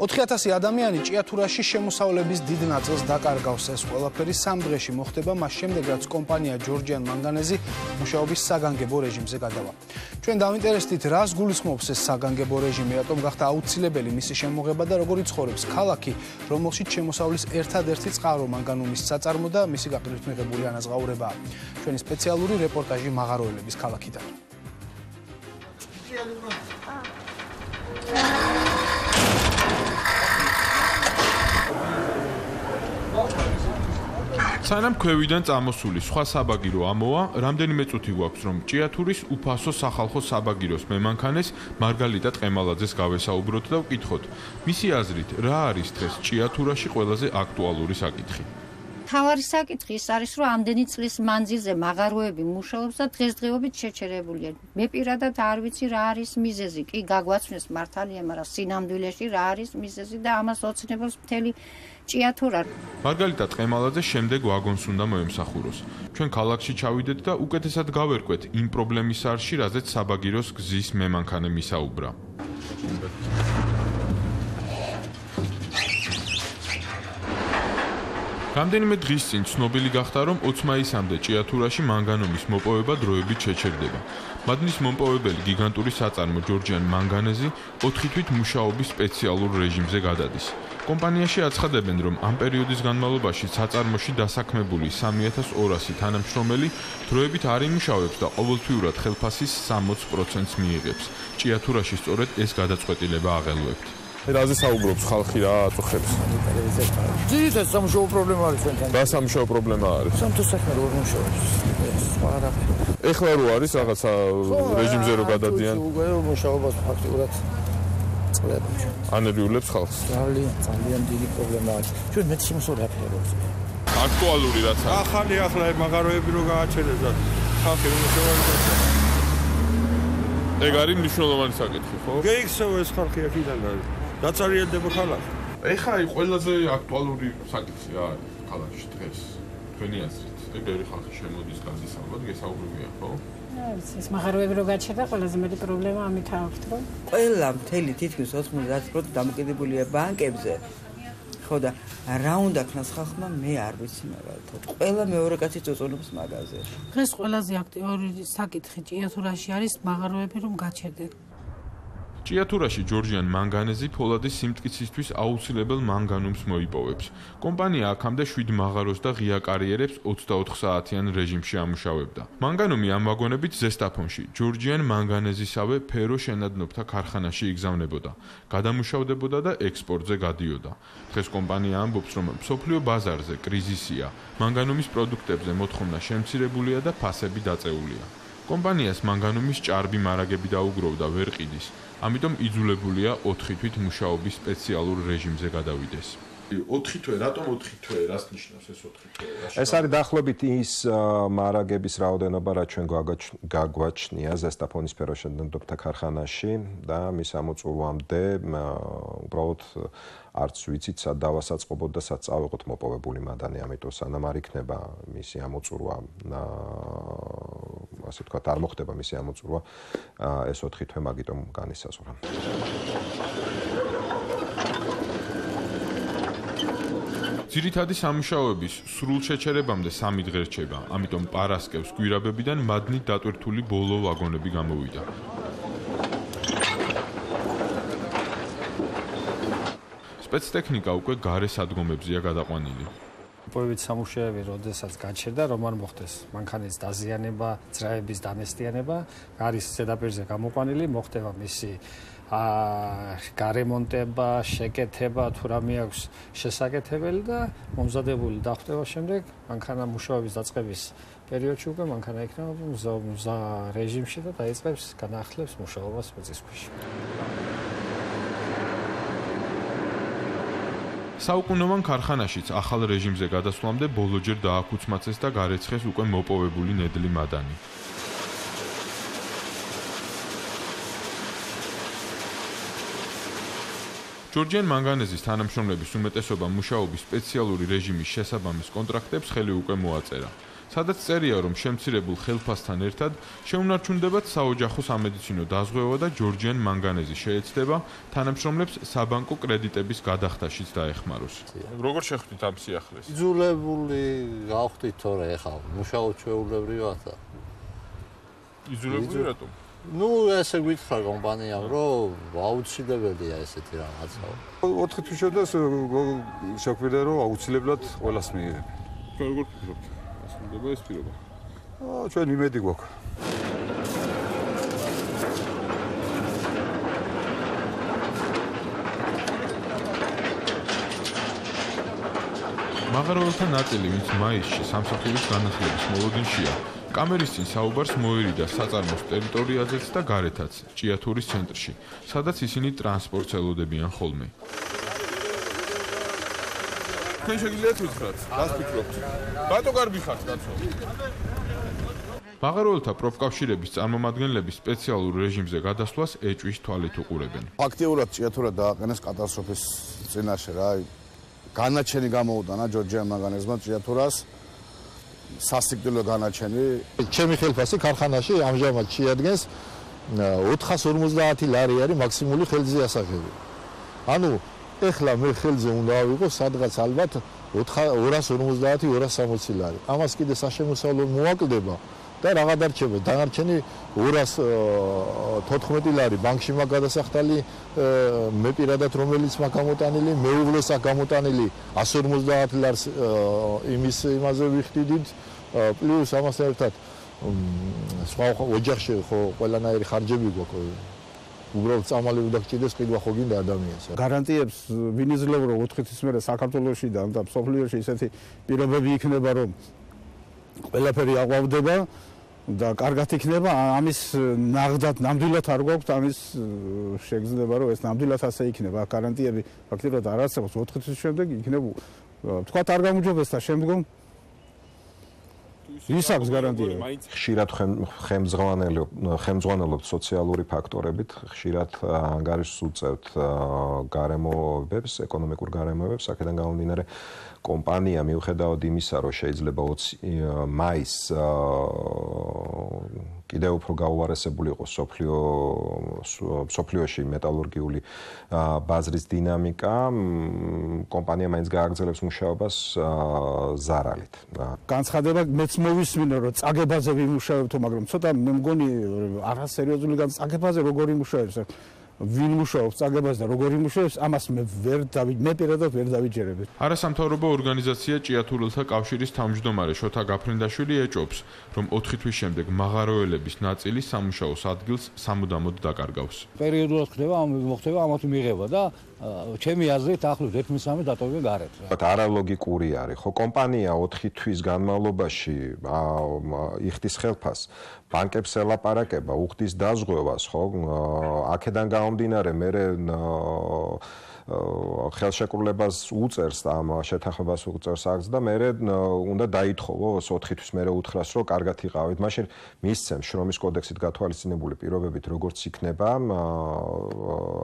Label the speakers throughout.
Speaker 1: 4000 ადამიანი ჭიათურაში შემოსავლების დიდ ნაწილს დაკარგავს. ეს ყველაფერი 3 დღეში მოხდება მას შემდეგ, რაც კომპანია ჯორჯიან მანგანეზი მუშაობის საგანგებო რეჟიმზე გადავა. ჩვენ დავინტერესდით, რას გულისხმობს ეს საგანგებო რეჟიმი, რატომ გახდა აუცილებელი მისი შემოღება და როგორ იცხოვრებს ქალაქი, რომელშიც შემოსავლის ერთადერთი წყარო მანგანუმის საწარმო და მისი გაყიდვით მიღებული ანაზღაურებაა. ჩვენი სპეციალური რეპორტაჟი მაღაროელების ქალაქიდან.
Speaker 2: სანამ ქვევიდან წამოსული სხვა საბაგირო ამოვა, რამდენიმე წუთი გვაქვს, რომ ჭიათურის უფასო სახალხო საბაგიროს მემანქანეს მარგალიტა ტყემალაძეს გავესაუბროთ და ვკითხოთ. მისი აზრით, რა არის დღეს ჭიათურაში ყველაზე აქტუალური საკითხი?
Speaker 3: თავარი საკითხი ის არის, რომ ამდენი წლის მანძილზე მაღაროები მუშაობს და დღესდღეობით შეჩერებულია. მე პირადად არ ვიცი რა არის მიზეზი, კი გაგვაცნეს მართალია, მაგრამ სინამდვილეში რა არის მიზეზი და ამას ოცნებობს მთელი ჭიათურა.
Speaker 2: მარგალიტა ტყემალაძე შემდეგ ვაგონს უნდა მოემსახუროს. ჩვენ ქალაქში ჩავიდეთ და უკეთესად გავერკვეთ იმ პრობლემის სარში, რაზეც საბაგიროს გზის მემანქანე მისაუბრა. რამდენიმე დღის წინ ცნობილი გახდა, რომ 20 მაისამდე ჭიათურაში მანგანუმის მოპოვება დროებით შეჩერდება. მადნის მომპოვებელი გიგანტური საწარმო ჯორჯიან მანგანეზი 4 თვით მუშაობის სპეციალურ რეჟიმზე გადადის. კომპანიაში აცხადებენ, რომ ამ პერიოდის განმავლობაში საწარმოში დასაქმებული 3200 თანამშრომელი დროებით არ იმუშავებს და ყოველთვიურად ხელფასის 60%-ს მიიღებს. ჭიათურაში სწორედ ეს გადაწყვეტილება აღელვებთ.
Speaker 4: რაზე საუბრობს ხალხი რა აწუხებს?
Speaker 5: ძირითადად სამუშაო პრობლემა არის ჩვენთან.
Speaker 4: რა სამუშაო პრობლემა არის?
Speaker 5: სამთო საქმე როგორ მუშაობს? სხვა არაფერი.
Speaker 4: ეხლა რო არის რაღაცა რეჟიმზე რო გადადიან?
Speaker 5: უკვე მუშაობას ფაქტიურად წლებთ.
Speaker 4: ანერიულებს ხალხს.
Speaker 5: ძალიან დიდი პრობლემა არის. ჩვენ მეტ შემოსავლე აფერებს.
Speaker 4: აქტუალური რაც არის.
Speaker 6: ახალი ახლა მაღაროები რო გააჩერეს და ხალხი მუშაობს.
Speaker 4: ეგ არის მნიშვნელოვანი საკითხი, ხო?
Speaker 6: გეიქცევა ეს ხალხი აქედან არის. დაწარიელდება ხალხი.
Speaker 4: ეხლა ყველაზე აქტუალური საკითხი რა არის ქალაქში დღეს? თქვენი აზრით, ეგრე ხალხი შემოდის გადის ალბათ გესაუბრებია, ხო?
Speaker 7: ეს მაღაროები რო გაჩერდა, ყველაზე მეტი პრობლემა ამით აქვს, რომ
Speaker 8: ყველა მთელი თითქმის 90% დამოკიდებულია ბანკებზე. ხო და რა უნდა ქნას ხალხმა, მე არ ვიცი მაგალითად. ყველა მეორე კაცი წოწონობს მაგაზე.
Speaker 7: დღეს ყველაზე აქტიური საკითხი ჭიათურაში არის მაღაროები რომ გაჩერდნენ.
Speaker 2: ჭიათურაში ჯორჯიან მანგანეზი ფოლადის სიმტკიცისთვის აუცილებელ მანგანუმს მოიპოვებს. კომპანია აქამდე 7 მაღაროს და ღია კარიერებს 24 საათიან რეჟიმში ამუშავებდა. მანგანუმი ამ ვაგონებით ზესტაფონში ჯორჯიან მანგანეზისავე ფერო შენადნობთა ქარხანაში იგზავნებოდა. გადამუშავდებოდა და ექსპორტზე გადიოდა. დღეს კომპანია ამბობს, რომ მსოფლიო ბაზარზე კრიზისია, მანგანუმის პროდუქტებზე მოთხოვნა შემცირებულია და ფასები დაწეულია. კომპანიას მანგანუმის ჭარბი მარაგები დაუგროვდა ვერ ყიდის. ამიტომ იძულებულია 4 თვით მუშაობის სპეციალურ რეჟიმზე გადავიდეს.
Speaker 4: 4 თვე, რატომ 4 თვე? რას ნიშნავს ეს 4 თვე?
Speaker 9: ეს არის დაახლოებით ის მარაგების რაოდენობა, რაც ჩვენ გაგვაჩნია ზესტაფონის ფეროშენადნობთა ქარხანაში და მის ამოწურვამდე უბრალოდ არც ვიცით სად დავასაწყობოთ და სად წავიღოთ მოპოვებული მადანი, ამიტომ სანამ არ იქნება მისი ამოწურვა, ასე ვთქვათ, არ მოხდება მისი ამოწურვა, ეს 4 თვე მაგიტომ განისაზღვრა.
Speaker 2: ძირითადი სამუშაოების სრულ შეჩერებამდე 3 დღე რჩება, ამიტომ პარასკევს გვირაბებიდან მადნით დატვირთული ბოლო ვაგონები გამოვიდა. სპეცტექნიკა უკვე გარე სადგომებზეა გადაყვანილი.
Speaker 5: მოპოვებით სამუშაოები, როდესაც გაჩერდა, რომ არ მოხდეს მანქანის დაზიანება, ძრავების დანესტიანება, გარის ზედაპირზე გამოყვანილი, მოხდება მისი გარემონტება, შეკეთება, თუ რამე აქვს შესაკეთებელი და მომზადებული დახვდება შემდეგ მანქანა მუშაობის დაწყების პერიოდში უკვე მანქანა იქნება მზა რეჟიმში და დაიწყებს განახლებს მუშაობას მიწისქვეშ.
Speaker 2: საუკუნოვან ქარხანაშიც ახალ რეჟიმზე გადასვლამდე ბოლოჯერ დააკუცმაცეს და გარეცხეს უკვე მოპოვებული ნედლი მადანი. ჯორჯიან მანგანეზის თანამშრომლების უმეტესობა მუშაობის სპეციალური რეჟიმის შესაბამის კონტრაქტებს ხელი უკვე მოაწერა. სადაც წერია, რომ შემცირებულ ხელფასთან ერთად შეუნარჩუნდებათ საოჯახო სამედიცინო დაზღვევა და ჯორჯიან მანგანეზი შეეცდება თანამშრომლებს საბანკო კრედიტების გადახდაშიც დაეხმაროს.
Speaker 4: როგორ შეხვდით ამ სიახლეს?
Speaker 10: იძულებული გავხდით თორე ეხლა მუშაობ ჩვეულებრივად.
Speaker 4: იძულებული რატომ?
Speaker 10: ნუ ესე გითხრა კომპანიამ, რომ აუცილებელია ესეთი რაღაცა.
Speaker 6: 4 თვის შემდეგ შეგვიძლია რომ აუცილებლად ყველას მიიღებ.
Speaker 4: თქვენ როგორ ფიქრობთ? ასრულდება ეს პირობა?
Speaker 6: ჩვენ იმედი გვაქვს.
Speaker 2: მაღაროელთა ნაწილი, ვინც მაისში სამსახურის განახლების მოლოდინშია, კამერის წინ საუბარს მოერიდა საწარმოს ტერიტორიაზეც და გარეთაც, ჭიათურის ცენტრში, სადაც ისინი ტრანსპორტს ელოდებიან ხოლმე.
Speaker 4: თქვენ შეგიძლიათ ვითხრათ, რას ფიქრობთ? რატო კარგი ხართ, კაცო?
Speaker 2: მაღაროელთა პროფკავშირების წარმომადგენლები სპეციალურ რეჟიმზე გადასვლას ეჭვის თვალით უყურებენ.
Speaker 11: ფაქტიურად ჭიათურა დააყენეს კატასტროფის წინაშე რა. განაჩენი გამოუტანა ჯორჯიან მანგანეზმა ჭიათურას. სასიკვდილო განაჩენი.
Speaker 10: ჩემი ხელფასი ქარხანაში ამჟამად შეადგენს 450 ლარი არის მაქსიმალური ხელზე ასახები. ანუ ეხლა მე ხელზე უნდა ავიღო სადღაც ალბათ 250-260 ლარი. ამას კიდე საშემოსავლო მოაკლდება და რაღა დარჩება. დანარჩენი 214 ლარი ბანკში მაგ გადასახდალი მე პირადად რომელიც მაგ გამოტანილი, მეუღლეს აქ გამოტანილი 150 ლარს იმაზე ვიხდიდით პლუს ამასთან ერთად სხვა ოჯახში ხო ყველანაირი ხარჯები გვაქვს. უბრალოდ წამალი უნდა გჭირდეს ყიდვა ხო გინდა ადამიანს.
Speaker 11: გარანტიებს ვინ იძლევა რომ 4 თვის მერე საქართველოში და მსოფლიოში ისეთი პირობები იქნება რომ ყველაფერი აყვავდება და კარგად იქნება ამის ნაღდად ნამდვილად არ გვაქვს ამის შეგრძნება რომ ეს ნამდვილად ასე იქნება გარანტიები ფაქტობრივად არ არსებობს 4 თვის შემდეგ იქნება თქვა არ გამოჯობეს და შემდგომ ის აქვს გარანტია.
Speaker 9: ხშირად ხელმძღვანელობთ სოციალური ფაქტორებით, ხშირად ანგარიშს უწევთ გარემოებებს, ეკონომიკურ გარემოებებს, აქედან გამომდინარე კომპანია მიუხედავად იმისა, რომ შეიძლება 20 მაისს კიდევ უფრო გაუარესებული იყოს სოფლიოში მეტალურგიული ბაზრის დინამიკა, კომპანია მაინც გააგრძელებს მუშაობას ზარალით.
Speaker 11: განცხადება მეც მოვისმინე რომ წაგებაზე ვიმუშავებთო, მაგრამ ცოტა მე მგონი არასერიოზული წაგებაზე როგორი მუშაობს ვინ მუშაობს წაგებაზე და როგორი მუშაობს ამას მე მე პირადად ვერ დავიჯერებ.
Speaker 2: არასამთავრობო ორგანიზაცია ჭიათურელთა კავშირის თავმჯდომარე შოთა გაფრინდაშვილი ეჭობს, რომ 4 თვის შემდეგ მაღაროელების ნაწილი სამუშაოს ადგილს სამუდამოდ დაკარგავს.
Speaker 12: პერიოდულად ხდება ამ მოხდება ამათ მიღება და ჩემი აზრით ახლოს 1-3 დატოვება გარეთ.
Speaker 9: არალოგიკური არის, ხო კომპანია 4 თვის განმავლობაში იხდის ხელფასს, ბანკებს ელაპარაკება, უხდის დაზღვევას, ხო? აქედან გამომდინარე მე ხელშეკრულებას უწერს და ამ შეთანხმებას უწერს აქს და მე უნდა დაითხოვოს 4 თვის მერე უთხრას რომ კარგად იყავით. მაშინ მისცემს შრომის კოდექსით გათვალისწინებული პირობებით როგორც იქნება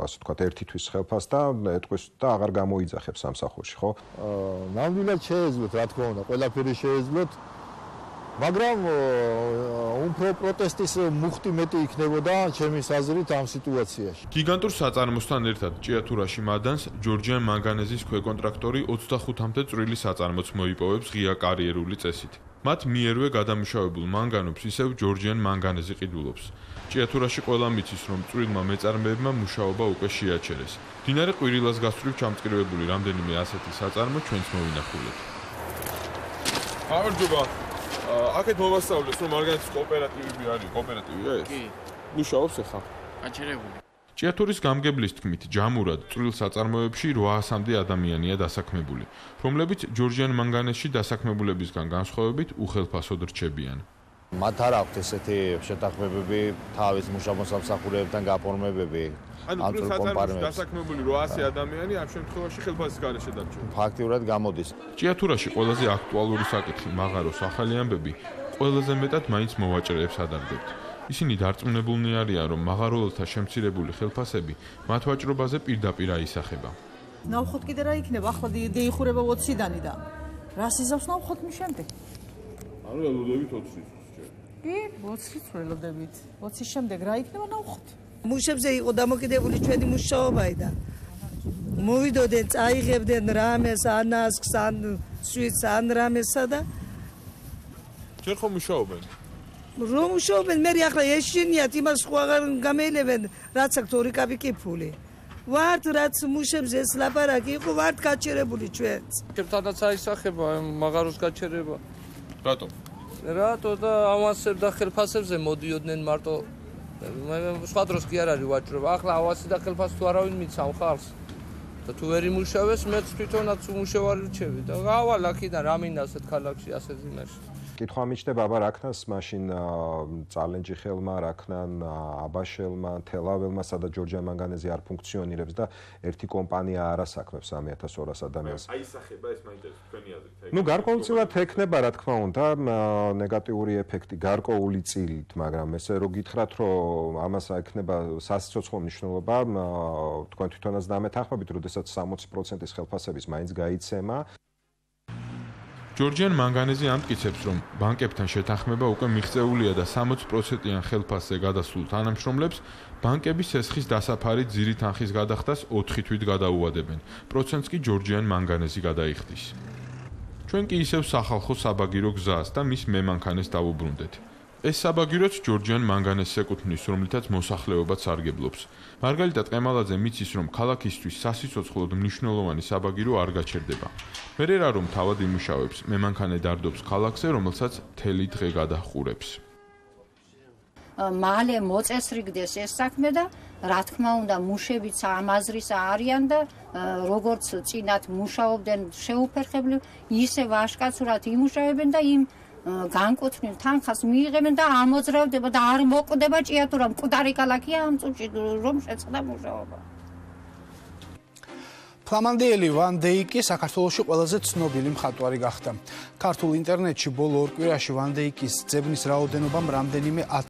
Speaker 9: ასე ვთქვათ 1 თვის ხელფასს და ეტყვის და აღარ გამოიძახებს სამსახურში, ხო?
Speaker 10: ნამდვილად შეეძლოთ, რა თქმა უნდა, ყველაფერი შეეძლოთ. მაგრამ უფრო პროტესტის მუხტი მეტი იქნებოდა ჩემის აზრით ამ სიტუაციაში.
Speaker 2: გიგანტურ საწარმოსთან ერთად ჭიათურაში მადანს ჯორჯიან მანგანეზის ქვეკონტრაქტორი 25-მდე წვრილი საწარმოც მოიპოვებს ღია კარიერული წესით. მათ მიერვე გადამუშავებულ მანგანობს ისევ ჯორჯიან მანგანეზი ყიდულობს. ჭიათურაში ყველა მიცის, რომ წვრილმა მეწარმეებმა მუშაობა უკვე შეაჩერეს. მდინარე ყვირილას გასწვრივ ჩამწკრივებული რამდენიმე ასეთი საწარმო ჩვენც მოვინახულეთ.
Speaker 4: გამარჯობა. აქეთ მომასწავლეს რომ მანგანეზის კოოპერატივები არის, კოოპერატივია ეს? კი. მუშაობს ახლა?
Speaker 13: გაჩერებული.
Speaker 2: ჭიათურის გამგებლის თქმით, ჯამურად წვრილ საწარმოებში 800-მდე ადამიანია დასაქმებული, რომლებიც ჯორჯიან მანგანეზში დასაქმებულებისგან განსხვავებით უხელფასოდ რჩებიან.
Speaker 10: მათ არ აქვთ ესეთი შეთანხმებები თავის მუშაობის სამსახურებთან გაფორმებები.
Speaker 4: ანუ წვრილ საწარმოში დასაქმებული 800 ადამიანი ამ შემთხვევაში ხელფასის გარეშე დარჩება.
Speaker 10: ფაქტიურად გამოდის.
Speaker 2: ჭიათურაში ყველაზე აქტუალური საკითხი მაღაროს ახალი ამბები ყველაზე მეტად მაინც მოვაჭრეებს ადარდებთ. ისინი დარწმუნებულნი არიან, რომ მაღაროელთა შემცირებული ხელფასები მათ ვაჭრობაზე პირდაპირ აისახება.
Speaker 14: ნავხოთ კიდე რა იქნება? ახლა დაიხურება 20-დანი და რას იზავს ნავხოთ მის შემდეგ?
Speaker 4: ანუ ელოდებით 20 წუთს ჯერ.
Speaker 7: კი, 20 წუთს ველოდებით. 20-ის შემდეგ რა იქნება ნავხოთ.
Speaker 13: მუშებზე იყო დამოკიდებული ჩვენი მუშაობა და მოვიდოდნენ, წაიღებდნენ რამეს, ანასკს, ან სვიც, ან რამესა და
Speaker 4: ჯერ ხომ მუშაობენ?
Speaker 13: რომ მუშაობენ, მე ახლა ეშინიათ იმას ხო აღარ გამეელებენ, რაც აქვს 2 კაპიკი ფული. ვართ რაც მუშებზე ეს ლაპარაკი იყო, ვართ გაჩერებული ჩვენც.
Speaker 14: ჩემთანაც აისახება მაღაროს გაჩერება.
Speaker 4: რატომ?
Speaker 14: რატო და ავანსებ და ხელფასებზე მოდიოდნენ მარტო სხვა დროს კი არ არის ვაჭრობა. ახლა ავანსი და ხელფასი თუ არავინ მიცავ ხალხს. და თუ ვერ იმუშავეს, მეც თვითონაც უმუშევარი რჩევი და გავალ აქედან რამინდა ასეთ ქალაქში, ასეთ ზიმაში.
Speaker 9: კითხვა მიჩნდება, აბა რაქნას მაშინ წალენჯი ხელმა, რაქნან აბაშელმა, თელაველმა, სადაც ჯორჯიან მანგანეზი არ ფუნქციონირებს და ერთი კომპანია არ ასაქმებს 3200 ადამიანს.
Speaker 4: აისახება ეს მაინტერესებს თქვენი აზრით.
Speaker 9: ნუ გარკვეულწილად ექნება, რა თქმა უნდა, ნეგატიური ეფექტი გარკვეული წილით, მაგრამ ესე რო გითხრათ, რომ ამას ექნება სასიცოცხლო მნიშვნელობა, თქვენ თვითონაც დამეთანხმებით, როდესაც 60%-ის ხელფასების მაინც გაიცემა.
Speaker 2: ჯორჯიან მანგანეზი ამტკიცებს, რომ ბანკებთან შეთანხმება უკვე მიღწეულია და 60%-იან ხელფასზე გადასულ თანამშრომლებს ბანკების სესხის დასაფარით ძირი თანხის გადახდას 4 თვით გადაუვადებენ. პროცენტს კი ჯორჯიან მანგანეზი გადაიხდის. ჩვენ კი ისევ სახალხო საბაგირო გზას და მის მემანქანეს დავუბრუნდეთ. ეს საბაგიროც ჯორჯიან მანგანეზს ეკუთვნის, რომლითაც მოსახლეობაც სარგებლობს. მარგალიტა ტყემალაძე მიცის, რომ ქალაქისთვის სასიცოცხლოდ მნიშვნელოვანი საბაგირო არ გაჩერდება. მერერა რომ თავად იმუშავებს, მემანქანე დარდობს ქალაქზე, რომელსაც მთელი დღე გადაჰყურებს.
Speaker 3: მალე მოწესრიგდეს ეს საქმე და რა თქმა უნდა, მუშებიც ამ აზრისა არიან და როგორც წინათ მუშაობდნენ შეუფერხებლივ, ისე ვაშკაცურად იმუშავებენ და იმ განკუთვნილ თანხას მიიღებენ და ამოძრავდება და არ მოკვდება ჭიათურა მკვდარი ქალაქია ამ წუთში რომ შეწყდა მუშაობა.
Speaker 1: ფლამანდიელი ვან დეიკი საქართველოში ყველაზე ცნობილი მხატვარი გახდა. ქართულ ინტერნეტში ბოლო 2 კვირაში ვან დეიკის ძებნის რაოდენობამ რამდენიმე